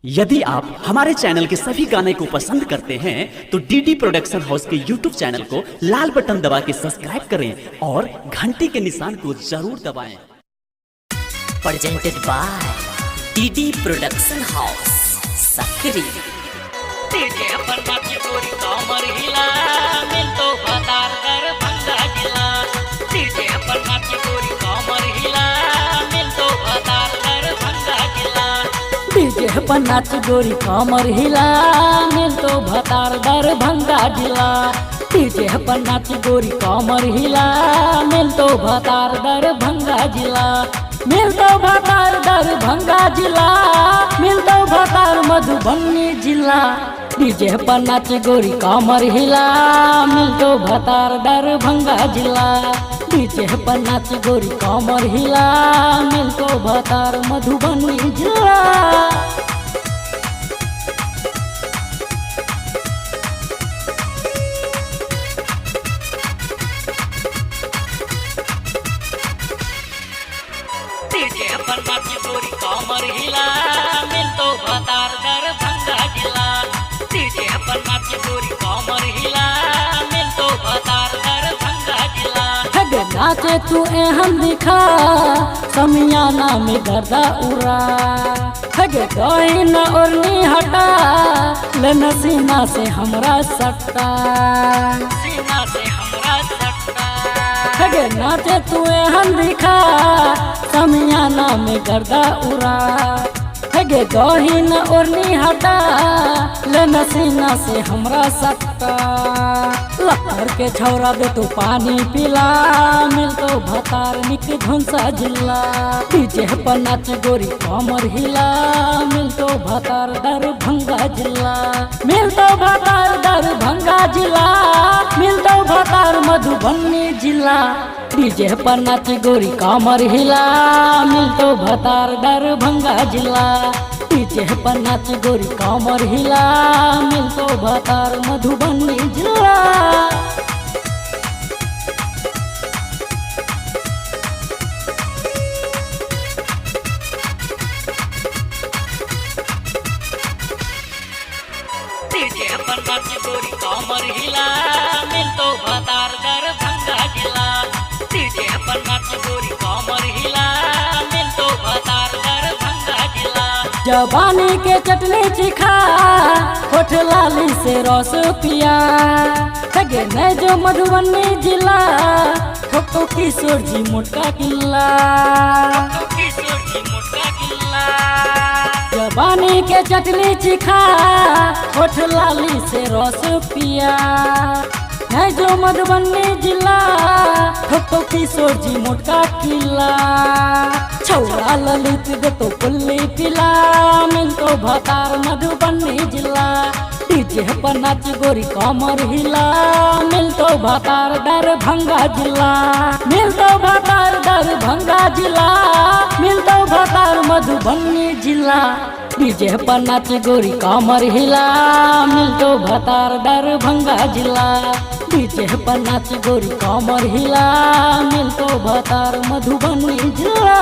यदि आप हमारे चैनल के सभी गाने को पसंद करते हैं तो डीडी प्रोडक्शन हाउस के यूट्यूब चैनल को लाल बटन दबा के सब्सक्राइब करें और घंटी के निशान को जरूर दबाएं। Presented by DD production house Sakri. DJ पर नाची गोरी कमर हिला मिल तो बतार कर भंगा जिला। डीजे पर नाची गोरी कमर हिला मिल तो बतार कर भंगा जिला। डीजे पर नाच गोरी कमर हिला मिल तो भतार दर भंगा जिला। डीजे पर नाच गोरी कमर हिला मिल तो भतार दर भंगा जिला। मिल तो भतार दर भंगा जिला, मिल तो भतार मधुबनी जिला। डीजे पर नाच गोरी कमर हिला मिल तो भतार दर भंगा जिला। डीजे पर नाच गोरी कमर हिला मिल तो भतार मधुबनी जिला। डीजे पर नाची गोरी कमर हिला मिल तो बतार कर भंगा जिला। डीजे पर नाची गोरी कमर हिला मिल तो बतार कर भंगा जिला। हगे नाचे तू एहम दिखा समियाना में गर्दा उड़ा। हगे कोई न ओरनी हटा लेना सीना से हमरा सट्टा। सीना से हमरा सट्टा। हगे नाचे तू एहम दिखा समियाना में गर्दा उड़ा। हगे कोई न ओरनी हटा लेना सीना से हमरा सट्टा। लखर के छौरा दे तो पानी पिला मिल तो भतार निक धुंसा जिला। डीजे पर नाच गोरी कमर हिला मिल तो भतार दर भंगा जिला। मिल तो भतार दर भंगा जिला, मिल तो भतार मधुबनी जिला। डीजे पर नाच गोरी कमर हिला मिल तो भतार दर भंगा जिला। डीजे पर नाच गोरी कमर हिला मिल तो भतार मधुबनी जिला। डीजे पर नाची गोरी कमर हिला मिल तो भतार कर भंगा जिला। डीजे पर नाची गोरी कमर हिला मिल तो भतार कर भंगा जिला। जवानी के चटनी चिखा होठ लाली से रस पिया। हगे न जो मधुबनी जिला ठोको किशोर जी मोटका किला। किशोर जी मोटका किला। जवानी के चटनी चिखा होठ लाली से रस पिया। है जो मधुबनी जिला ठोको किशोर जी मोटका किला। छौरा ललित दे तो पुल्ली पिला मिल तो भतार मधुबनी जिला। डीजे पर नाच गोरी कमर हिला मिल तो भतार दर भंगा जिला। मिल तो भतार दर भंगा जिला, मिल तो भतार मधुबनी जिला। डीजे पर नाच गोरी कमर हिला मिल तो भतार दर भंगा जिला। डीजे पर नाच गोरी कमर हिला मिल तो भतार मधुबनी जिला।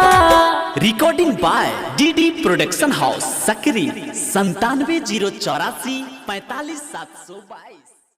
Recording by DD production house Sakri 97 084 45 722।